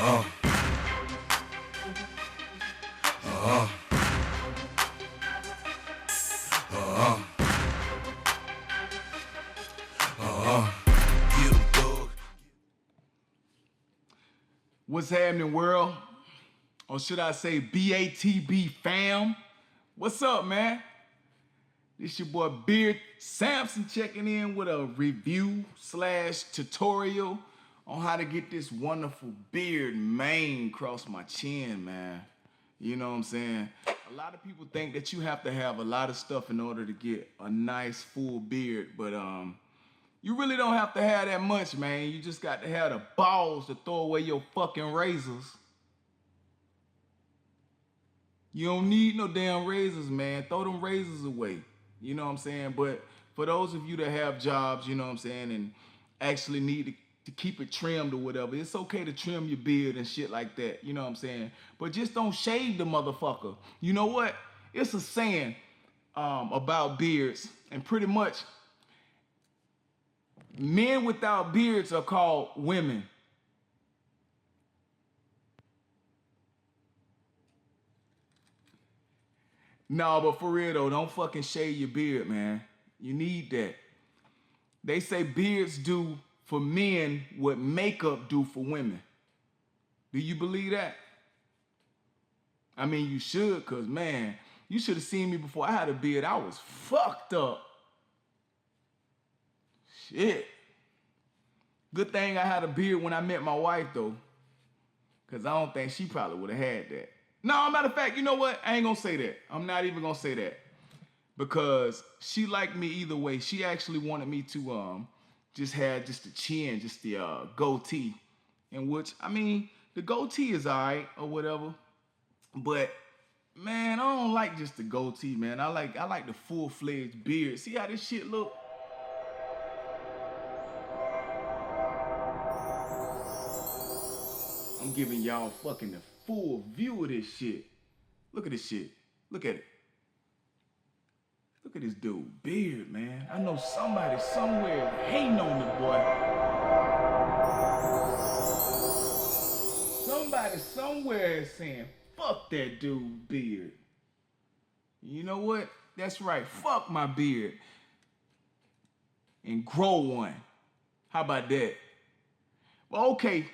What's happening, world? Or should I say BATB fam? What's up, man? This your boy BeardSamson checking in with a review slash tutorial on how to get this wonderful beard mane across my chin, man. You know what I'm saying? A lot of people think that you have to have a lot of stuff in order to get a nice full beard, but you really don't have to have that much, man. You just got to have the balls to throw away your fucking razors. You don't need no damn razors, man. Throw them razors away. You know what I'm saying? But for those of you that have jobs, you know what I'm saying, and actually need to keep it trimmed or whatever, it's okay to trim your beard and shit like that. You know what I'm saying? But just don't shave the motherfucker. You know what? It's a saying about beards, and pretty much men without beards are called women. No, but for real though, don't fucking shave your beard, man. You need that. They say beards do for men what makeup do for women. Do you believe that? I mean, you should, cause man, you should have seen me before I had a beard. I was fucked up. Shit. Good thing I had a beard when I met my wife though, cause I don't think she probably would have had that. No, matter of fact, you know what? I ain't gonna say that. I'm not even gonna say that. Because she liked me either way. She actually wanted me to just have just the chin, just the goatee. In which, I mean, the goatee is alright or whatever. But man, I don't like just the goatee, man. I like the full-fledged beard. See how this shit look? I'm giving y'all fucking the full view of this shit. Look at this shit. Look at it. Look at this dude beard, man. I know somebody somewhere hating on the boy. Somebody somewhere is saying, fuck that dude beard. You know what? That's right. Fuck my beard. And grow one. How about that? Well, okay.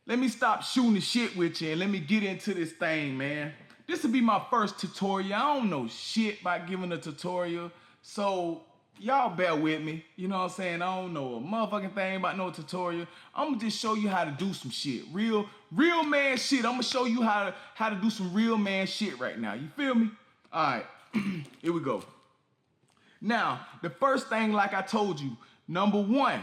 Let me stop shooting the shit with you and let me get into this thing, man. This will be my first tutorial. I don't know shit about giving a tutorial, so y'all bear with me. You know what I'm saying? I don't know a motherfucking thing about no tutorial. I'm gonna just show you how to do some shit. Real man shit. I'm gonna show you how to do some real man shit right now. You feel me? All right, here we go. Now, the first thing, like I told you, number one,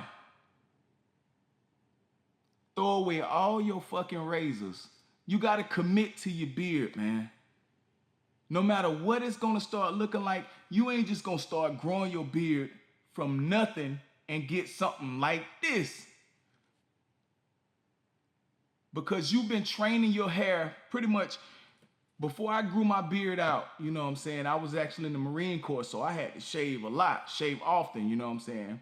throw away all your fucking razors. You gotta commit to your beard, man. No matter what it's gonna start looking like, you ain't just gonna start growing your beard from nothing and get something like this. Because you've been training your hair pretty much. Before I grew my beard out, you know what I'm saying, I was actually in the Marine Corps, so I had to shave a lot, shave often, you know what I'm saying.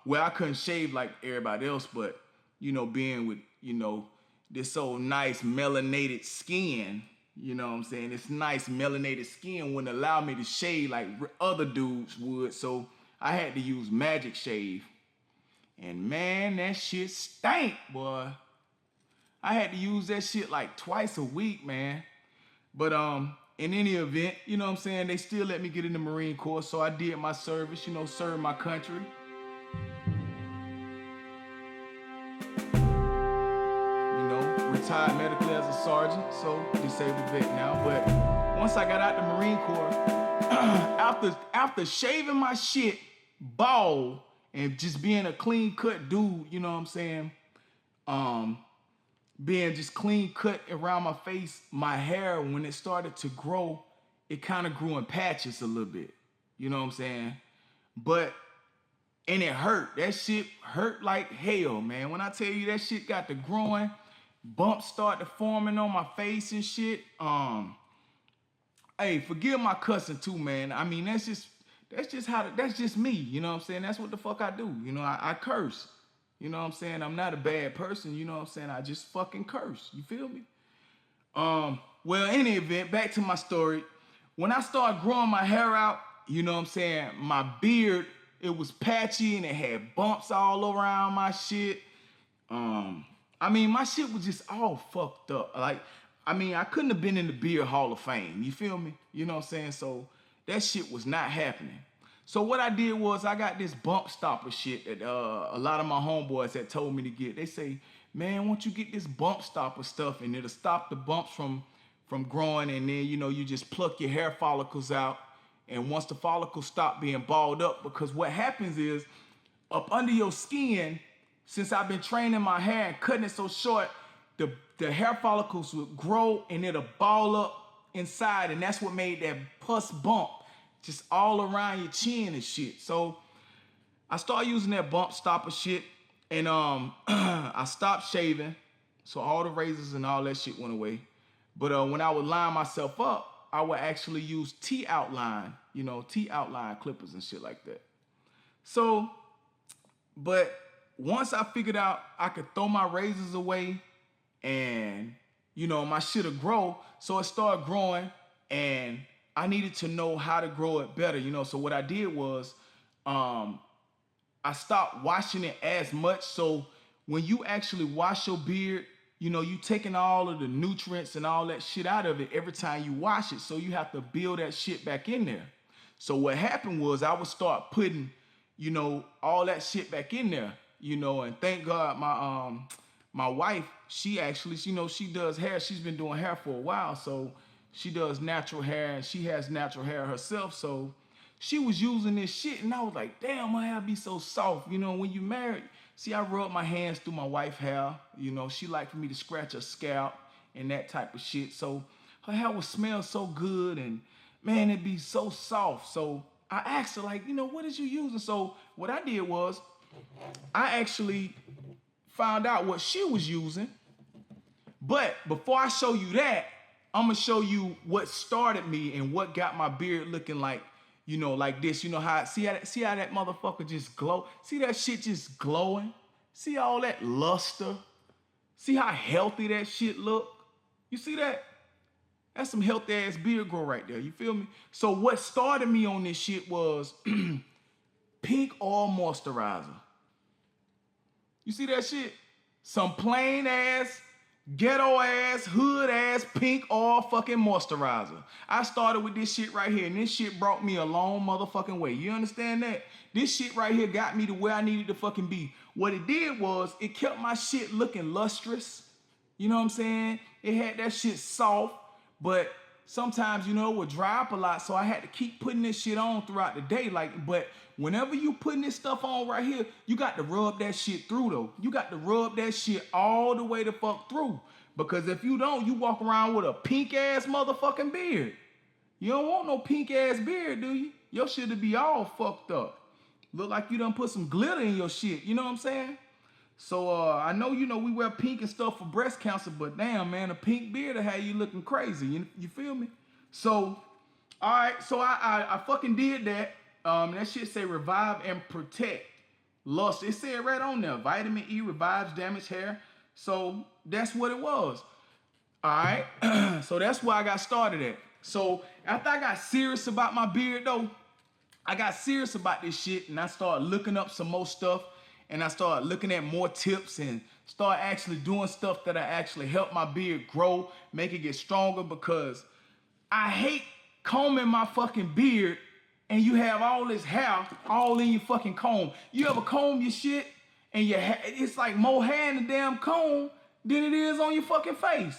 Well, I couldn't shave like everybody else, but, you know, being with, you know, this old nice melanated skin, you know what I'm saying, this nice melanated skin wouldn't allow me to shave like other dudes would, so I had to use Magic Shave. And man, that shit stank, boy. I had to use that shit like twice a week, man. But in any event, you know what I'm saying, they still let me get in the Marine Corps, so I did my service, you know, served my country. You know, retired medically as a sergeant, so disabled vet now. But once I got out the Marine Corps, after shaving my shit bald and just being a clean cut dude, you know what I'm saying, being just clean cut around my face, my hair, when it started to grow, it kind of grew in patches a little bit. You know what I'm saying? And it hurt. That shit hurt like hell, man. When I tell you that shit got to growing, bumps started forming on my face and shit. Hey, forgive my cussing too, man. I mean, that's just me. You know what I'm saying? That's what the fuck I do. You know, I curse. You know what I'm saying? I'm not a bad person, you know what I'm saying? I just fucking curse. You feel me? Well, in any event, back to my story. When I started growing my hair out, you know what I'm saying, my beard, it was patchy and it had bumps all around my shit. I mean, my shit was just all fucked up. Like, I mean, I couldn't have been in the Beard Hall of Fame. You feel me? You know what I'm saying? So that shit was not happening. So what I did was I got this bump stopper shit that a lot of my homeboys had told me to get. They say, man, won't you get this bump stopper stuff and it'll stop the bumps from growing, and then, you know, you just pluck your hair follicles out. And once the follicles stop being balled up, because what happens is up under your skin, since I've been training my hair and cutting it so short, the hair follicles would grow and it'll ball up inside, and that's what made that pus bump just all around your chin and shit. So I started using that bump stopper shit, and I stopped shaving, so all the razors and all that shit went away. But when I would line myself up, I would actually use T-outline, you know, T-outline clippers and shit like that. So, but once I figured out I could throw my razors away and, you know, my shit'll grow, so it started growing, and I needed to know how to grow it better, you know. So what I did was I stopped washing it as much. So when you actually wash your beard, you know, you taking all of the nutrients and all that shit out of it every time you wash it. So you have to build that shit back in there. So what happened was I would start putting, you know, all that shit back in there, you know, and thank God my wife, she actually, you know, she does hair. She's been doing hair for a while. So she does natural hair, and she has natural hair herself. So she was using this shit, and I was like, damn, my hair be so soft. You know, when you married, see, I rub my hands through my wife's hair. You know, she liked for me to scratch her scalp and that type of shit. So her hair would smell so good, and man, it'd be so soft. So I asked her, like, you know, what is you using? So what I did was I actually found out what she was using. But before I show you that, I'm gonna show you what started me and what got my beard looking like, you know, like this. You know how, see how that motherfucker just glow? See that shit just glowing? See all that luster? See how healthy that shit look? You see that? That's some healthy ass beard grow right there. You feel me? So what started me on this shit was pink oil moisturizer. You see that shit? Some plain ass, ghetto ass, hood ass, pink oil fucking moisturizer. I started with this shit right here, and this shit brought me a long motherfucking way. You understand that? This shit right here got me to where I needed to fucking be. What it did was, it kept my shit looking lustrous. You know what I'm saying? It had that shit soft, but sometimes, you know, it would dry up a lot, so I had to keep putting this shit on throughout the day. Like, but whenever you putting this stuff on right here, you got to rub that shit through, though. You got to rub that shit all the way the fuck through. Because if you don't, you walk around with a pink-ass motherfucking beard. You don't want no pink-ass beard, do you? Your shit'll be all fucked up. Look like you done put some glitter in your shit. You know what I'm saying? So, I know, you know, we wear pink and stuff for breast cancer, but damn, man, a pink beard will have you looking crazy. You feel me? So, all right, so I fucking did that. That shit say revive and protect luster. It said right on there, vitamin E revives damaged hair. So that's what it was. All right, so that's where I got started at. So after I got serious about my beard though, I got serious about this shit, and I started looking up some more stuff, and I started looking at more tips and start actually doing stuff that I actually help my beard grow, make it get stronger, because I hate combing my fucking beard and you have all this hair all in your fucking comb. You ever comb your shit and it's like more hair in the damn comb than it is on your fucking face.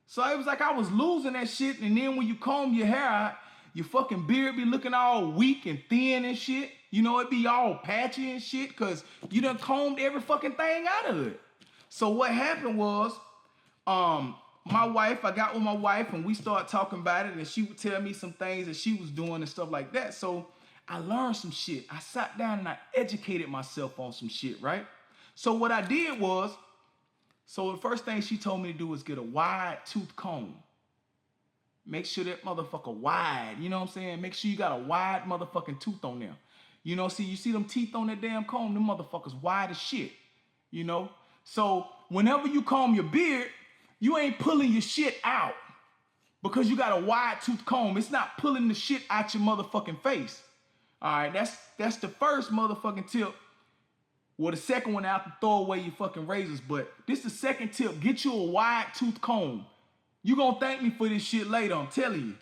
So it was like I was losing that shit, and then when you comb your hair out, your fucking beard be looking all weak and thin and shit. You know, it be all patchy and shit because you done combed every fucking thing out of it. So what happened was, I got with my wife and we started talking about it, and she would tell me some things that she was doing and stuff like that. So I learned some shit. I sat down and I educated myself on some shit, right? So what I did was, so the first thing she told me to do was get a wide tooth comb. Make sure that motherfucker wide, you know what I'm saying? Make sure you got a wide motherfucking tooth on there. You know, you see them teeth on that damn comb, them motherfuckers wide as shit. you know? So whenever you comb your beard, you ain't pulling your shit out because you got a wide tooth comb. It's not pulling the shit out your motherfucking face. All right, that's the first motherfucking tip. Well, the second one out to throw away your fucking razors, but this the second tip. Get you a wide tooth comb. You gonna thank me for this shit later, I'm telling you.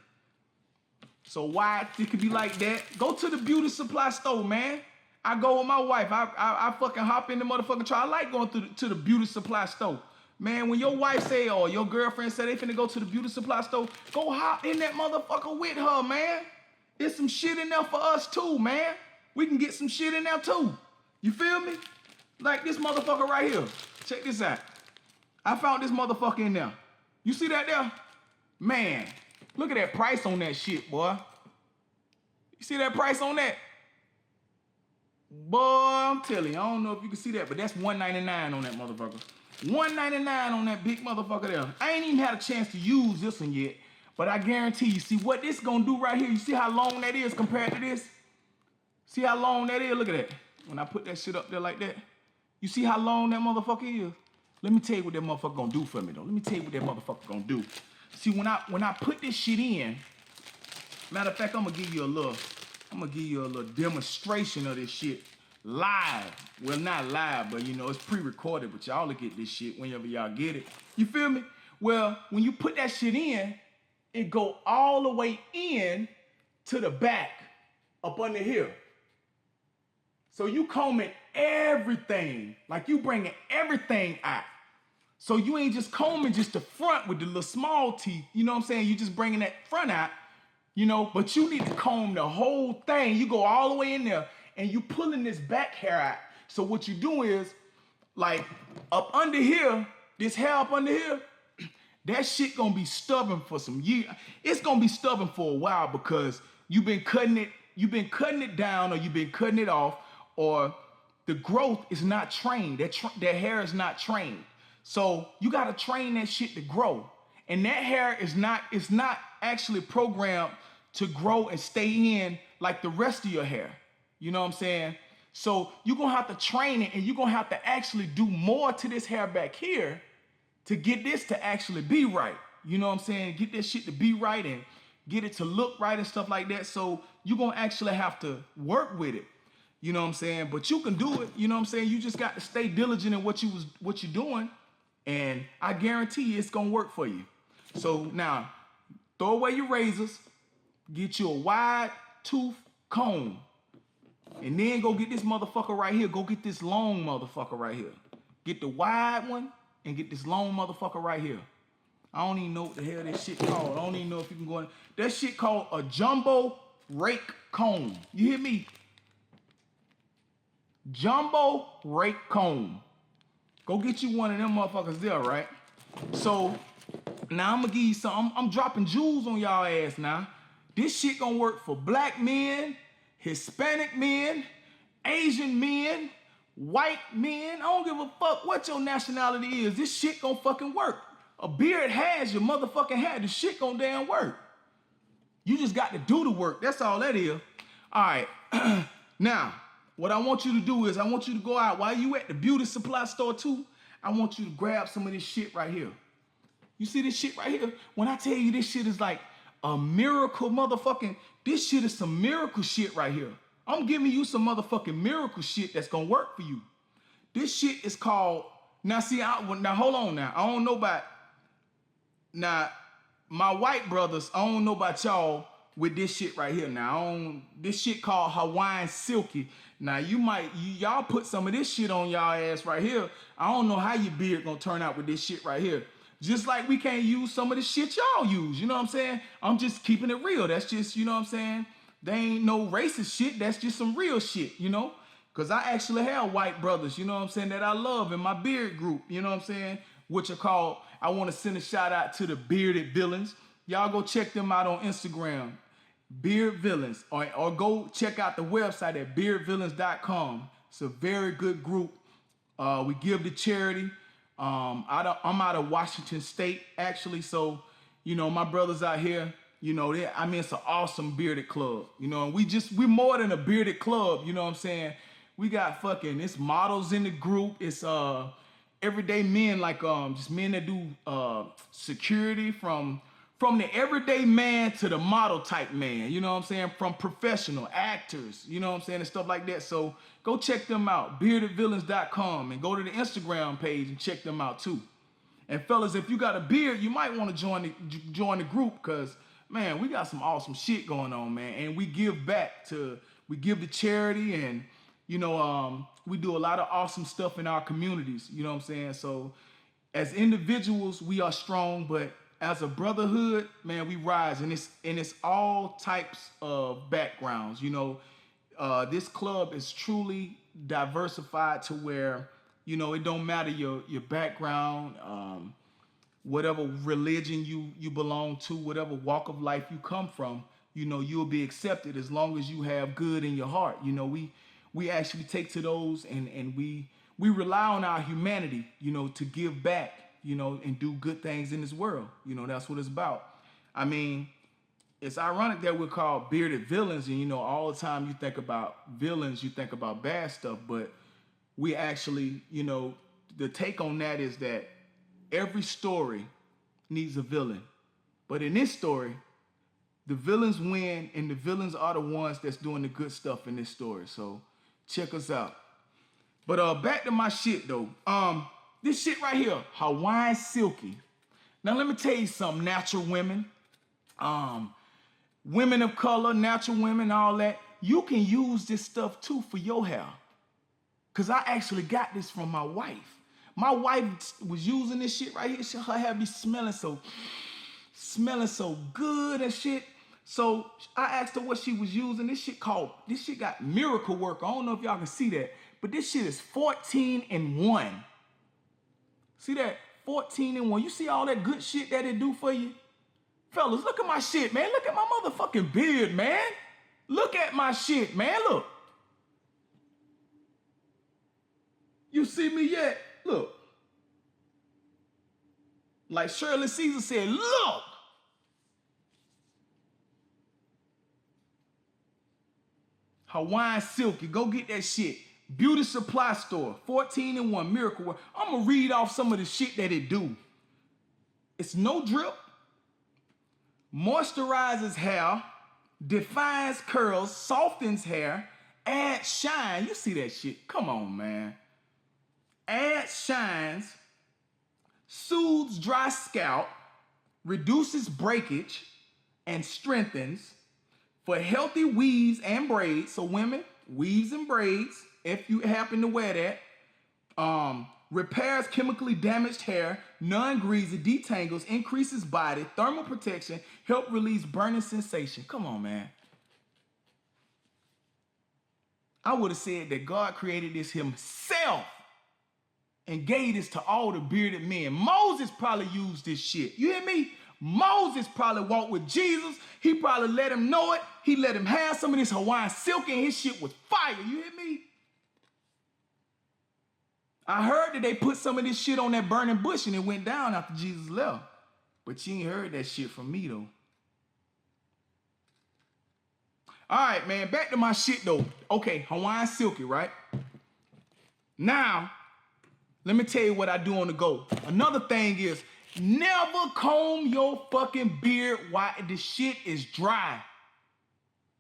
So wide, it could be like that. Go to the beauty supply store, man. I go with my wife. I fucking hop in the motherfucking truck. I like going to the beauty supply store. Man, when your wife say or your girlfriend say they finna go to the beauty supply store, go hop in that motherfucker with her, man. There's some shit in there for us too, man. We can get some shit in there too. You feel me? Like this motherfucker right here. Check this out. I found this motherfucker in there. You see that there? Man, look at that price on that shit, boy. You see that price on that? Boy, I'm telling you, I don't know if you can see that, but that's $199 on that motherfucker. $199 on that big motherfucker there. I ain't even had a chance to use this one yet, but I guarantee you, see what this gonna do right here? You see how long that is compared to this? See how long that is? Look at that. When I put that shit up there like that, you see how long that motherfucker is? Let me tell you what that motherfucker gonna do for me though. Let me tell you what that motherfucker gonna do. See, when I put this shit in, matter of fact, I'm gonna give you a little demonstration of this shit live. Well, not live, but you know, it's pre-recorded, but y'all will get this shit whenever y'all get it. You feel me? Well, when you put that shit in, it go all the way in to the back, up under here. So you combing everything, like you bringing everything out. So you ain't just combing just the front with the little small teeth, you know what I'm saying? You just bringing that front out, you know, but you need to comb the whole thing. You go all the way in there and you pulling this back hair out. So what you do is, like up under here, this hair up under here, that shit gonna be stubborn for some years. It's gonna be stubborn for a while because you've been cutting it down or you've been cutting it off, or the growth is not trained. That hair is not trained. So you gotta train that shit to grow. And that hair is not actually programmed to grow and stay in like the rest of your hair. You know what I'm saying? So you're gonna have to train it, and you're gonna have to actually do more to this hair back here to get this to actually be right. You know what I'm saying? Get this shit to be right and get it to look right and stuff like that. So you're gonna actually have to work with it. You know what I'm saying? But you can do it. You know what I'm saying? You just got to stay diligent in what you're doing, and I guarantee you it's gonna work for you. So now, throw away your razors, get you a wide tooth comb, and then go get this motherfucker right here. Go get this long motherfucker right here. Get the wide one and get this long motherfucker right here. I don't even know what the hell that shit called. I don't even know if you can go in. That shit called a jumbo rake comb. You hear me? Jumbo rake comb. Go get you one of them motherfuckers there, right? So now I'm gonna give you some. I'm dropping jewels on y'all ass now. This shit gonna work for black men, Hispanic men, Asian men, white men. I don't give a fuck what your nationality is. This shit gonna fucking work. A beard has your motherfucking hair. The shit gonna damn work. You just got to do the work. That's all that is. All right. Now, what I want you to do is I want you to go out while you at the beauty supply store too. I want you to grab some of this shit right here. You see this shit right here? When I tell you this shit is like a miracle motherfucking, this shit is some miracle shit right here. I'm giving you some motherfucking miracle shit that's gonna work for you. This shit is called, now see, now hold on now. I don't know about, now my white brothers, I don't know about y'all with this shit right here now. This shit called Hawaiian Silky. Now y'all put some of this shit on y'all ass right here. I don't know how your beard gonna turn out with this shit right here. Just like we can't use some of the shit y'all use, you know what I'm saying? I'm just keeping it real. That's just, you know what I'm saying? They ain't no racist shit. That's just some real shit, you know? Because I actually have white brothers, you know what I'm saying, that I love in my beard group, you know what I'm saying? Which are called, I want to send a shout out to the Bearded Villains. Y'all go check them out on Instagram, Beard Villains, or go check out the website at beardvillains.com. It's a very good group. We give to charity. I'm out of Washington State, actually. So, you know, my brothers out here, you know, it's an awesome bearded club. You know, and we're more than a bearded club, you know what I'm saying? We got fucking, it's models in the group. It's everyday men, like just men that do security, from the everyday man to the model type man, you know what I'm saying? From professional actors, you know what I'm saying, and stuff like that. So go check them out, beardedvillains.com, and go to the Instagram page and check them out too. And fellas, if you got a beard, you might want to join the group, because man, we got some awesome shit going on, man. And we give to charity, and you know, we do a lot of awesome stuff in our communities, you know what I'm saying? So as individuals, we are strong, but as a brotherhood, man, we rise, and it's all types of backgrounds. You know, this club is truly diversified to where, you know, it don't matter your background, whatever religion you belong to, whatever walk of life you come from. You know, you'll be accepted as long as you have good in your heart. You know, we actually take to those, and we rely on our humanity, you know, to give back, you know, and do good things in this world. You know, that's what it's about. I mean, it's ironic that we're called bearded villains, and you know, all the time you think about villains, you think about bad stuff, but we actually, you know, the take on that is that every story needs a villain. But in this story, the villains win, and the villains are the ones that's doing the good stuff in this story. So check us out. But back to my shit though. This shit right here, Hawaiian Silky. Now let me tell you something, natural women, women of color, natural women, all that. You can use this stuff too for your hair. Cause I actually got this from my wife. My wife was using this shit right here. Her hair be smelling so good and shit. So I asked her what she was using. This shit got Miracle Worker. I don't know if y'all can see that, but this shit is 14-in-1. See that? 14-in-1. You see all that good shit that it do for you? Fellas, look at my shit, man. Look at my motherfucking beard, man. Look at my shit, man. Look. You see me yet? Look. Like Shirley Caesar said, look. Hawaiian Silky. Go get that shit. Beauty supply store. 14-in-1 Miracle Work. I'm going to read off some of the shit that it do. It's no drip. Moisturizes hair. Defines curls. Softens hair. Adds shine. You see that shit? Come on, man. Adds shines. Soothes dry scalp. Reduces breakage. And strengthens. For healthy weaves and braids. So women, weaves and braids, if you happen to wear that. Repairs chemically damaged hair, non-greasy, detangles, increases body, thermal protection, help release burning sensation. Come on, man. I would have said that God created this himself and gave this to all the bearded men. Moses probably used this shit. You hear me? Moses probably walked with Jesus. He probably let him know it. He let him have some of this Hawaiian silk, and his shit was fire. You hear me? I heard that they put some of this shit on that burning bush and it went down after Jesus left. But you ain't heard that shit from me though. All right, man, back to my shit though. Okay, Hawaiian Silky, right? Now, let me tell you what I do on the go. Another thing is, never comb your fucking beard while the shit is dry.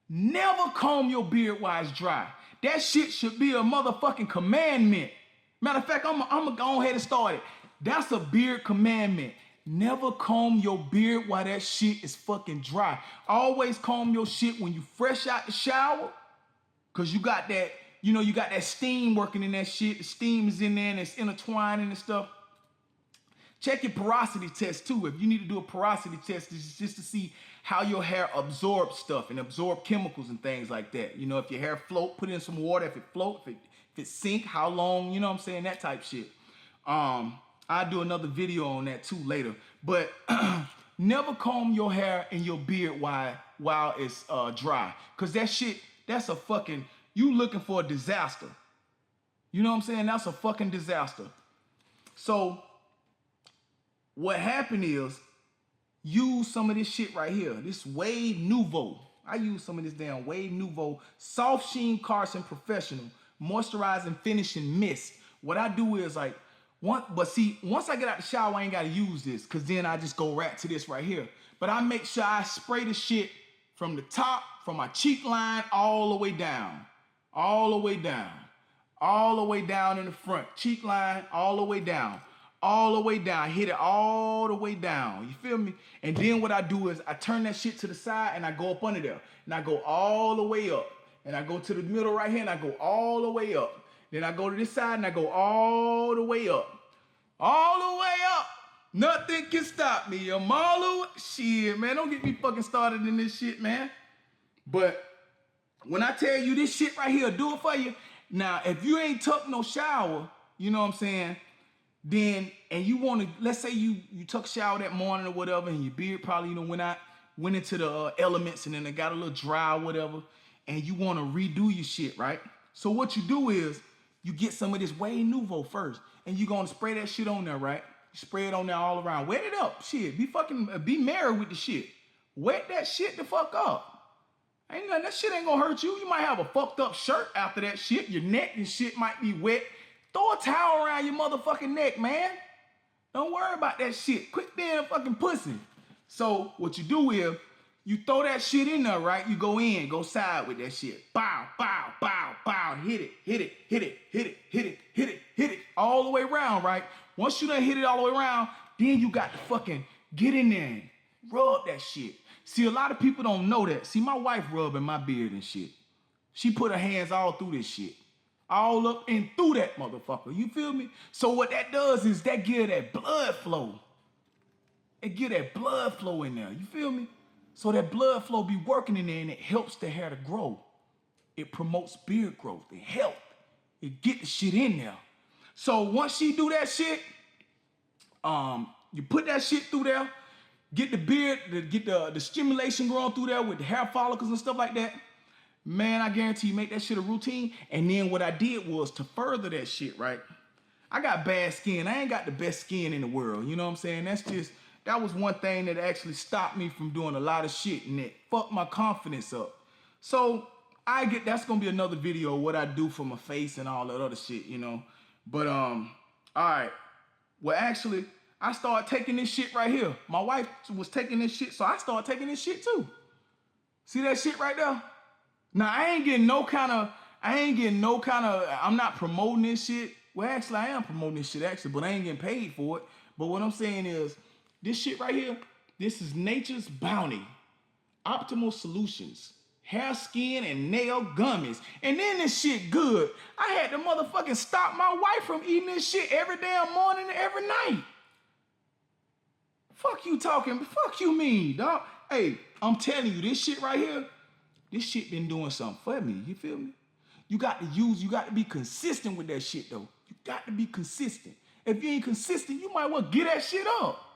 Never comb your beard while it's dry. That shit should be a motherfucking commandment. Matter of fact, I'm gonna go ahead and start it. That's a beard commandment. Never comb your beard while that shit is fucking dry. Always comb your shit when you fresh out the shower, cause you got that, you know, you got that steam working in that shit. The steam is in there and it's intertwining and stuff. Check your porosity test too. If you need to do a porosity test, it's just to see how your hair absorbs stuff and absorb chemicals and things like that. You know, if your hair float, put it in some water. If it float, if it sink, how long, you know what I'm saying? That type shit. I'll do another video on that too later. But never comb your hair and your beard while it's dry. Cause that shit, that's a fucking, you looking for a disaster. You know what I'm saying? That's a fucking disaster. So what happened is, use some of this shit right here. This Wave Nouveau. I use some of this damn Wave Nouveau Soft Sheen Carson Professional Moisturizing Finishing Mist. What I do is like, once I get out the shower, I ain't gotta use this, cause then I just go right to this right here. But I make sure I spray the shit from the top, from my cheek line, all the way down. All the way down. All the way down in the front. Cheek line, all the way down. All the way down. Hit it all the way down. You feel me? And then what I do is I turn that shit to the side and I go up under there. And I go all the way up. And I go to the middle right here and I go all the way up. Then I go to this side and I go all the way up. All the way up. Nothing can stop me. I'm all the way. Shit, man. Don't get me fucking started in this shit, man. But when I tell you this shit right here, do it for you. Now, if you ain't took no shower, you know what I'm saying? Then, and you want to, let's say you took a shower that morning or whatever, and your beard probably, went into the elements and then it got a little dry or whatever, and you want to redo your shit, right? So what you do is, you get some of this Way Nouveau first, and you gonna spray that shit on there, right? You spray it on there all around. Wet it up, shit. Be merry with the shit. Wet that shit the fuck up. Ain't nothing, that shit ain't gonna hurt you. You might have a fucked up shirt after that shit. Your neck and shit might be wet. Throw a towel around your motherfucking neck, man. Don't worry about that shit. Quit being a fucking pussy. So what you do is, you throw that shit in there, right? You go side with that shit. Bow, bow, bow, bow. Hit it, hit it, hit it, hit it, hit it, hit it, hit it. All the way around, right? Once you done hit it all the way around, then you got to fucking get in there and rub that shit. See, a lot of people don't know that. See, my wife rubbing my beard and shit. She put her hands all through this shit. All up and through that motherfucker. You feel me? So what that does is that give that blood flow. It give that blood flow in there. You feel me? So that blood flow be working in there and it helps the hair to grow. It promotes beard growth and health. It get the shit in there. So once she do that shit, you put that shit through there, get the beard, get the stimulation growing through there with the hair follicles and stuff like that. Man, I guarantee you make that shit a routine. And then what I did was to further that shit, right? I got bad skin. I ain't got the best skin in the world. You know what I'm saying? That was one thing that actually stopped me from doing a lot of shit and it fucked my confidence up. So that's gonna be another video of what I do for my face and all that other shit, But all right. Well, actually, I started taking this shit right here. My wife was taking this shit, so I started taking this shit too. See that shit right there? Now I ain't getting no kind of, I'm not promoting this shit. Well, actually, I am promoting this shit actually, but I ain't getting paid for it. But what I'm saying is, this shit right here, this is Nature's Bounty. Optimal Solutions. Hair, skin, and nail gummies. And then this shit good. I had to motherfucking stop my wife from eating this shit every damn morning and every night. Fuck you talking, fuck you mean, dog. Hey, I'm telling you, this shit right here, this shit been doing something for me, you feel me? You got to be consistent with that shit though. You got to be consistent. If you ain't consistent, you might well get that shit up.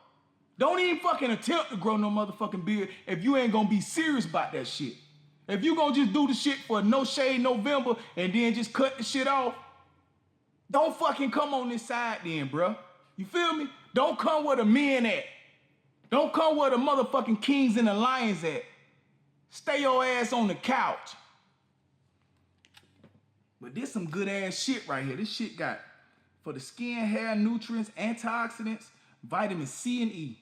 Don't even fucking attempt to grow no motherfucking beard if you ain't gonna be serious about that shit. If you gonna just do the shit for No Shade November and then just cut the shit off, don't fucking come on this side then, bruh. You feel me? Don't come where the men at. Don't come where the motherfucking kings and the lions at. Stay your ass on the couch. But this some good ass shit right here. This shit got for the skin, hair, nutrients, antioxidants, vitamin C and E.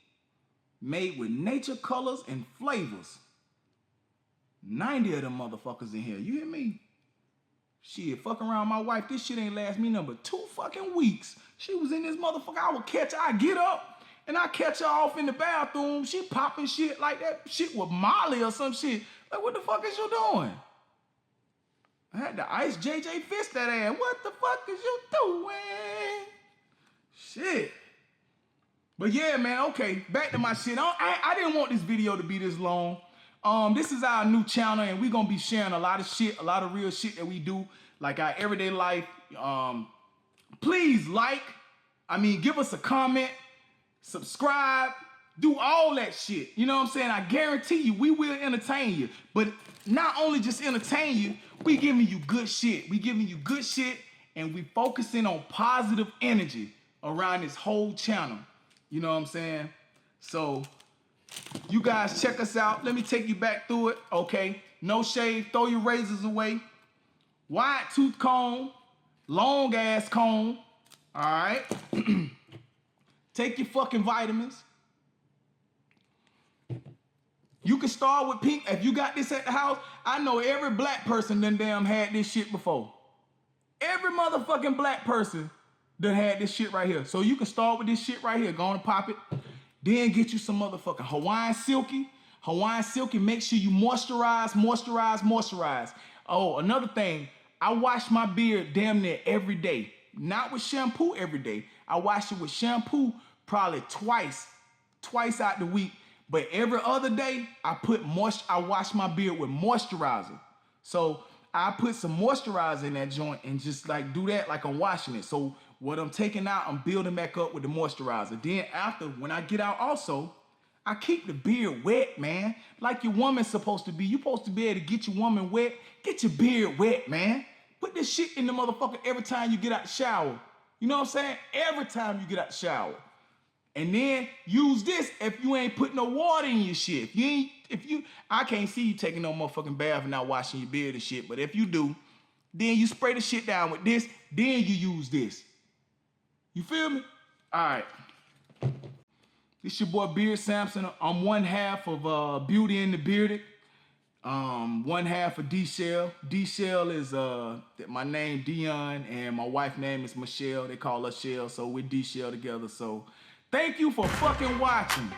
Made with nature colors and flavors. 90 of them motherfuckers in here. You hear me? Shit, fucking around my wife. This shit ain't last me number 2 fucking weeks. She was in this motherfucker. I get up and I catch her off in the bathroom. She popping shit like that shit with Molly or some shit. Like, what the fuck is you doing? I had to ice JJ fist that ass. What the fuck is you doing? Shit. But yeah, man, okay, back to my shit. I didn't want this video to be this long. This is our new channel, and we're gonna be sharing a lot of shit, a lot of real shit that we do, like our everyday life. Please give us a comment, subscribe, do all that shit. You know what I'm saying? I guarantee you, we will entertain you. But not only just entertain you, we giving you good shit. We giving you good shit, and we focusing on positive energy around this whole channel. You know what I'm saying? So, you guys check us out. Let me take you back through it, okay? No shade, throw your razors away. wide tooth comb, long ass comb, all right? Take your fucking vitamins. You can start with pink. If you got this at the house, I know every black person done damn had this shit before. Every motherfucking black person done had this shit right here. So you can start with this shit right here. Go on and pop it. Then get you some motherfucking Hawaiian Silky. Hawaiian Silky, make sure you moisturize. Oh, another thing, I wash my beard damn near every day. Not with shampoo every day. I wash it with shampoo probably twice out the week. But every other day, I wash my beard with moisturizer. So I put some moisturizer in that joint and just like do that like I'm washing it. So what I'm taking out, I'm building back up with the moisturizer. Then after, when I get out also, I keep the beard wet, man. Like your woman's supposed to be. You're supposed to be able to get your woman wet. Get your beard wet, man. Put this shit in the motherfucker every time you get out the shower. You know what I'm saying? Every time you get out the shower. And then use this if you ain't putting no water in your shit. I can't see you taking no motherfucking bath and not washing your beard and shit, but if you do, then you spray the shit down with this, then you use this. You feel me? All right. This your boy BeardSamson. I'm one half of Beauty and the Bearded. One half of D-Shell. D-Shell is my name Dion and my wife's name is Michelle. They call us Shell, so we're D-Shell together. So thank you for fucking watching.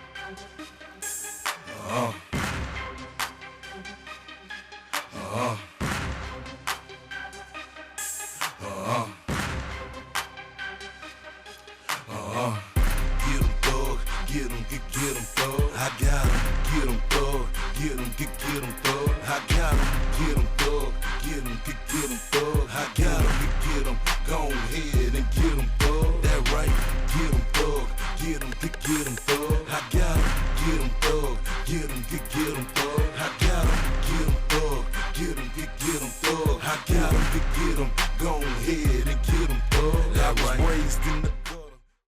Get 'em thug, I got 'em. Get 'em thug, get 'em thug, I got 'em. Get 'em thug, get 'em thug, I got 'em. Get 'em, go ahead and get 'em thug. That right, get 'em thug, get 'em thug, I got 'em. Get 'em thug, get 'em thug, I got 'em. Get 'em thug, get 'em thug, I got 'em. Get 'em, go ahead.